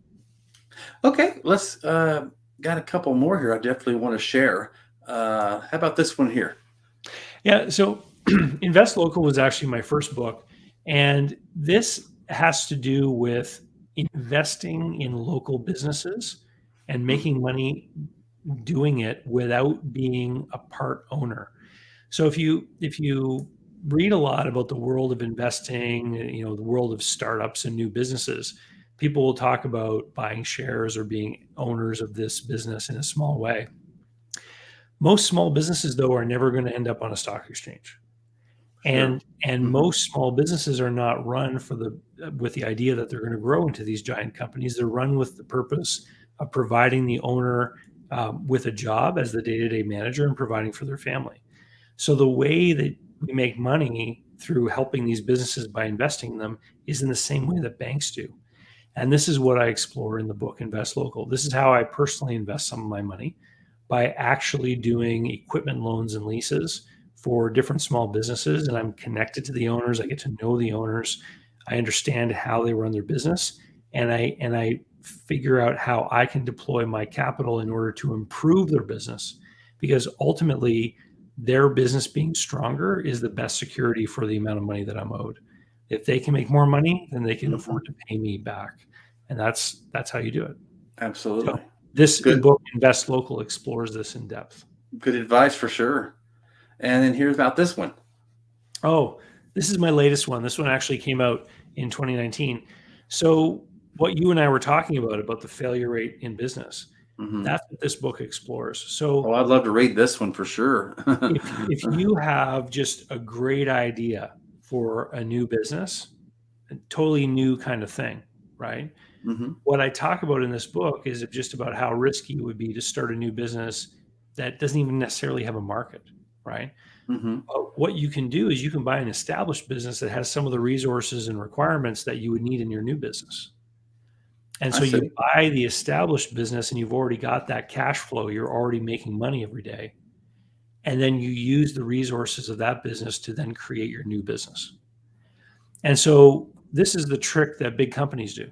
okay, let's got a couple more here I definitely want to share. How about this one here? Yeah. So Invest Local was actually my first book. And this has to do with investing in local businesses and Mhm. making money doing it without being a part owner. So if you read a lot about the world of investing, the world of startups and new businesses, people will talk about buying shares or being owners of this business in a small way. Most small businesses, though, are never going to end up on a stock exchange. Sure. And Mhm. most small businesses are not run for the with the idea that they're going to grow into these giant companies. They're run with the purpose of providing the owner with a job as the day-to-day manager and providing for their family. So the way that we make money through helping these businesses by investing in them is in the same way that banks do. And this is what I explore in the book, Invest Local. This is how I personally invest some of my money, by actually doing equipment loans and leases for different small businesses, and I'm connected to the owners. I get to know the owners. I understand how they run their business, and I figure out how I can deploy my capital in order to improve their business, because ultimately their business being stronger is the best security for the amount of money that I'm owed. If they can make more money, then they can afford to pay me back, and that's how you do it. Absolutely. So this Good. book, Invest Local, explores this in depth. Good advice for sure. And then here's about this one. Oh, this is my latest one. This one actually came out in 2019. So what you and I were talking about the failure rate in business, that's what this book explores. So I'd love to read this one for sure. if you have just a great idea for a new business, a totally new kind of thing, right? What I talk about in this book is just about how risky it would be to start a new business that doesn't even necessarily have a market, right? But what you can do is you can buy an established business that has some of the resources and requirements that you would need in your new business. And so you buy the established business and you've already got that cash flow. You're already making money every day. And then you use the resources of that business to then create your new business. And so this is the trick that big companies do.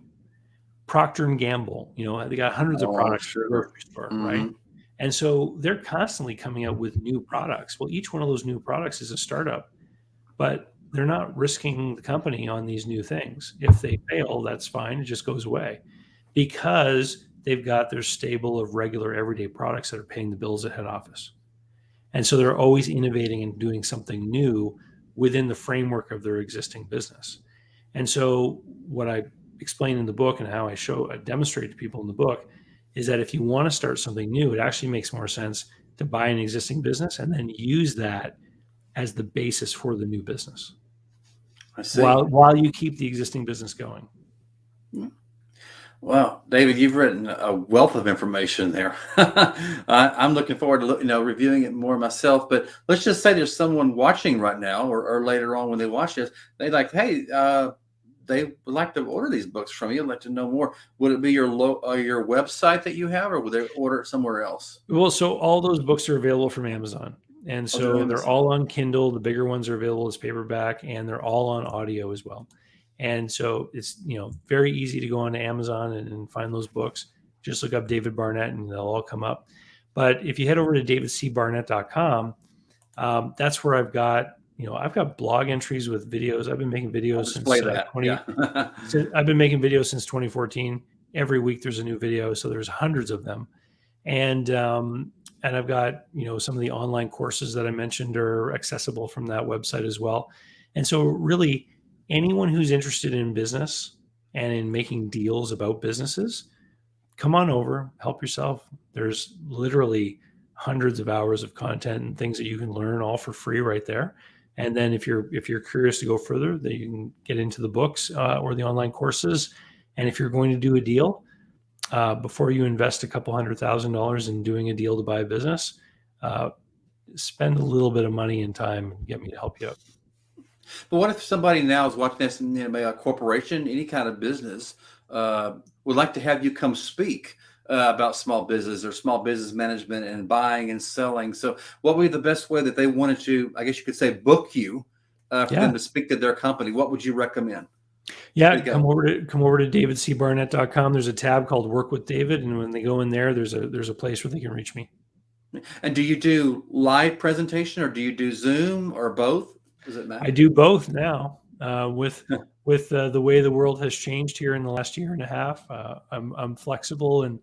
Procter & Gamble, they got hundreds of products in the grocery store, right? And so they're constantly coming out with new products. Well, each one of those new products is a startup, but they're not risking the company on these new things. If they fail, that's fine. It just goes away because they've got their stable of regular everyday products that are paying the bills at head office. And so they're always innovating and doing something new within the framework of their existing business. And so what I explain in the book and how I demonstrate to people in the book is that if you want to start something new, it actually makes more sense to buy an existing business and then use that as the basis for the new business. I see. While you keep the existing business going. Well, David, you've written a wealth of information there. I'm looking forward to reviewing it more myself. But let's just say there's someone watching right now, or later on when they watch this, they like, hey, they would like to order these books from you. I'd like to know more. Would it be your website that you have, or would they order it somewhere else? Well, so all those books are available from Amazon. And so they're all on Kindle. The bigger ones are available as paperback, and they're all on audio as well. And so it's, very easy to go onto Amazon and find those books. Just look up David Barnett and they'll all come up. But if you head over to davidcbarnett.com, that's where I've got blog entries with videos. I've been making videos I've been making videos since 2014. Every week there's a new video. So there's hundreds of them. And I've got, some of the online courses that I mentioned are accessible from that website as well. And so really anyone who's interested in business and in making deals about businesses, come on over, help yourself. There's literally hundreds of hours of content and things that you can learn all for free right there. And then if you're curious to go further, then you can get into the books or the online courses. And if you're going to do a deal, before you invest a couple $100,000 in doing a deal to buy a business, spend a little bit of money and time and get me to help you out. But what if somebody now is watching this, a corporation, any kind of business, would like to have you come speak about small business or small business management and buying and selling? So what would be the best way that they wanted to, I guess you could say, book you for them to speak to their company? What would you recommend? Yeah, come over to davidcbarnett.com. There's a tab called Work with David, and when they go in there, there's a place where they can reach me. And do you do live presentation, or do you do Zoom, or both? Does it matter? I do both now. With the way the world has changed here in the last year and a half, I'm flexible, and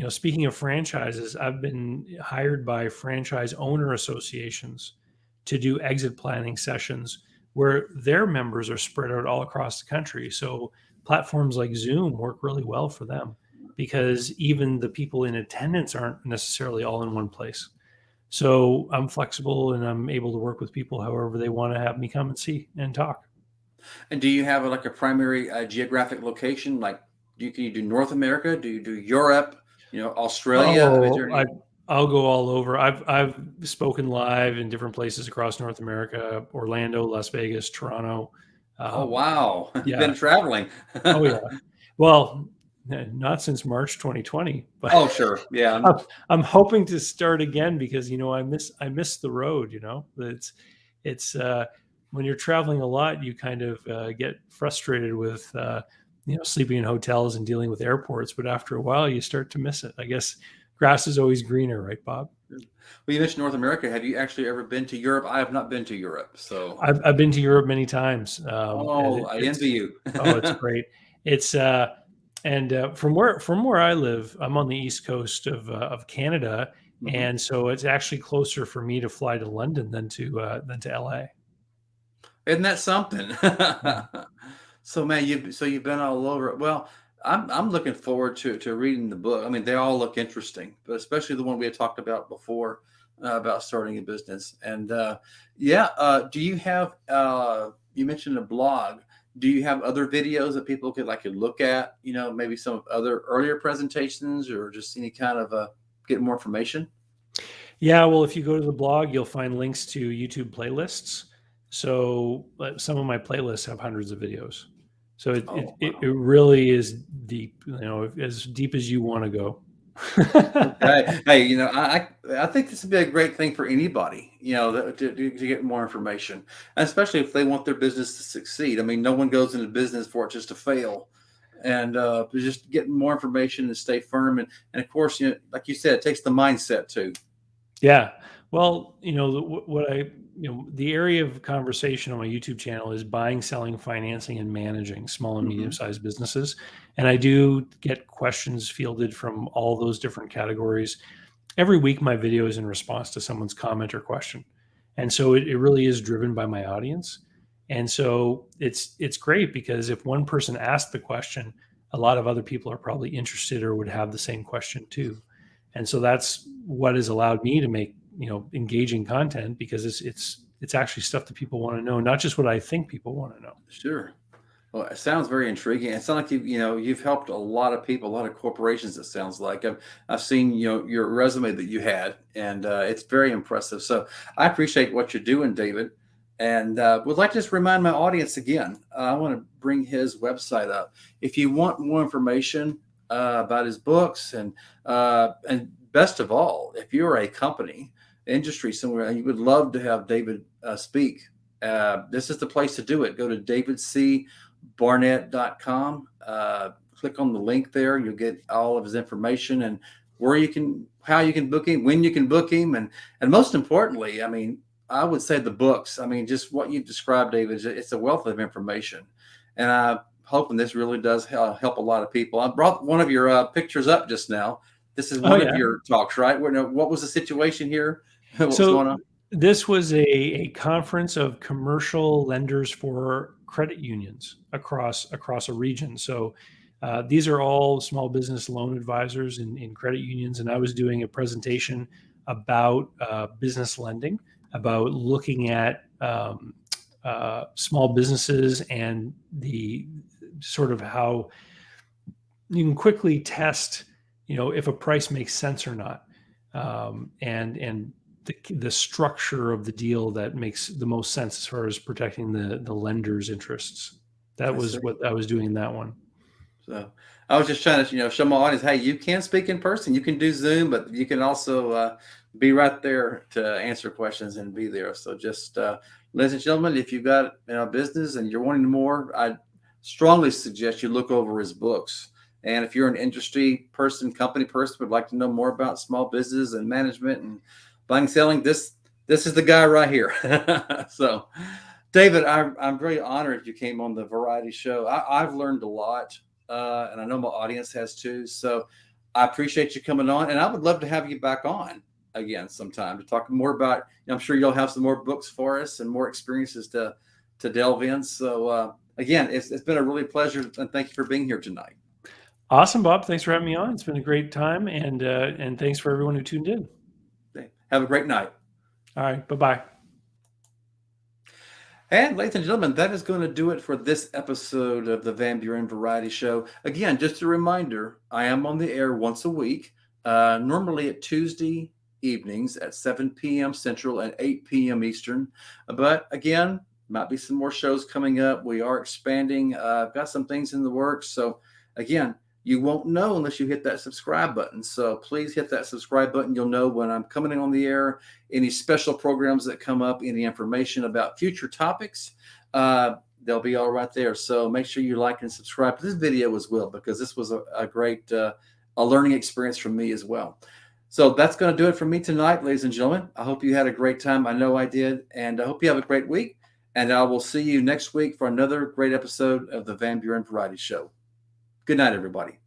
speaking of franchises, I've been hired by franchise owner associations to do exit planning sessions where their members are spread out all across the country. So platforms like Zoom work really well for them because even the people in attendance aren't necessarily all in one place. So I'm flexible and I'm able to work with people however they want to have me come and see and talk. And do you have a primary geographic location? Like, can you do North America? Do you do Europe? Australia? I'll go all over. I've spoken live in different places across North America: Orlando, Las Vegas, Toronto. Oh wow! Yeah. You've been traveling. Oh yeah. Well, Not since March 2020, but Oh, sure. Yeah. I'm hoping to start again because I miss the road. It's when you're traveling a lot, you kind of get frustrated with sleeping in hotels and dealing with airports. But after a while, you start to miss it. I guess grass is always greener, right, Bob? Well, you mentioned North America. Have you actually ever been to Europe? I have not been to Europe. So, I've been to Europe many times, and oh, I envy you. it's great. It's and from where I live, I'm on the east coast of Canada, Mhm. and so it's actually closer for me to fly to London than to LA. Isn't that something? Yeah. So man, you've been all over. Well, I'm looking forward to reading the book. I mean, they all look interesting, but especially the one we had talked about before about starting a business. And yeah, do you have? You mentioned a blog. Do you have other videos that people could look at? Maybe some other earlier presentations, or just any kind of get more information. Yeah, well, if you go to the blog, you'll find links to YouTube playlists. So some of my playlists have hundreds of videos. So Oh, it wow. really is deep, as deep as you want to go. Okay. Hey, I think this would be a great thing for anybody, to get more information, especially if they want their business to succeed. I mean, no one goes into business for it just to fail, and just get more information and stay firm. And of course, like you said, it takes the mindset too. Yeah. Well, the area of conversation on my YouTube channel is buying, selling, financing, and managing small and Hmm. medium-sized businesses. And I do get questions fielded from all those different categories. Every week, my video is in response to someone's comment or question. And so it really is driven by my audience. And so it's great because if one person asked the question, a lot of other people are probably interested or would have the same question too. And so that's what has allowed me to make engaging content because it's actually stuff that people want to know, not just what I think people want to know. Sure. Well, it sounds very intriguing. It sounds like you've helped a lot of people, a lot of corporations. It sounds like I've seen your resume that you had, and it's very impressive. So I appreciate what you're doing, David, and would like to just remind my audience again. I want to bring his website up. If you want more information about his books, and best of all, if you're a company, industry somewhere, and you would love to have David speak, this is the place to do it. Go to davidcbarnett.com. Click on the link there. You'll get all of his information and how you can book him, when you can book him, and most importantly, I mean, I would say the books. I mean, just what you described, David, it's a wealth of information, and I'm hoping this really does help a lot of people. I brought one of your pictures up just now. This is Oh one of yeah. your talks, right? What was the situation here? What was So going on? this was a conference of commercial lenders for credit unions across a region. So these are all small business loan advisors in credit unions, and I was doing a presentation about business lending, about looking at small businesses and the sort of how you can quickly test, if a price makes sense or not, and the structure of the deal that makes the most sense as far as protecting the lender's interests. That I was see. what I was doing in that one. So I was just trying to, show my audience, hey, you can speak in person, you can do Zoom, but you can also be right there to answer questions and be there. So just, ladies and gentlemen, if you've got a business and you're wanting more, I strongly suggest you look over his books. And if you're an industry person, company person, would like to know more about small business and management and buying, selling, this is the guy right here. So, David, I'm very honored you came on the variety show. I've learned a lot, and I know my audience has too. So I appreciate you coming on, and I would love to have you back on again sometime to talk more about. I'm sure you'll have some more books for us and more experiences to delve in. So again, it's been a really pleasure, and thank you for being here tonight. Awesome, Bob. Thanks for having me on. It's been a great time, and thanks for everyone who tuned in. Have a great night. All right, bye bye. And ladies and gentlemen, that is going to do it for this episode of the Van Buren Variety Show. Again, just a reminder, I am on the air once a week, normally at Tuesday evenings at 7 p.m. Central and 8 p.m. Eastern. But again, might be some more shows coming up. We are expanding. I've got some things in the works. So again, You won't know unless you hit that subscribe button. So please hit that subscribe button. You'll know when I'm coming in on the air, any special programs that come up, any information about future topics. They'll be all right there. So make sure you like and subscribe to this video as well, because this was a great a learning experience for me as well. So that's going to do it for me tonight, ladies and gentlemen. I hope you had a great time. I know I did. And I hope you have a great week. And I will see you next week for another great episode of the Van Buren Variety Show. Good night, everybody.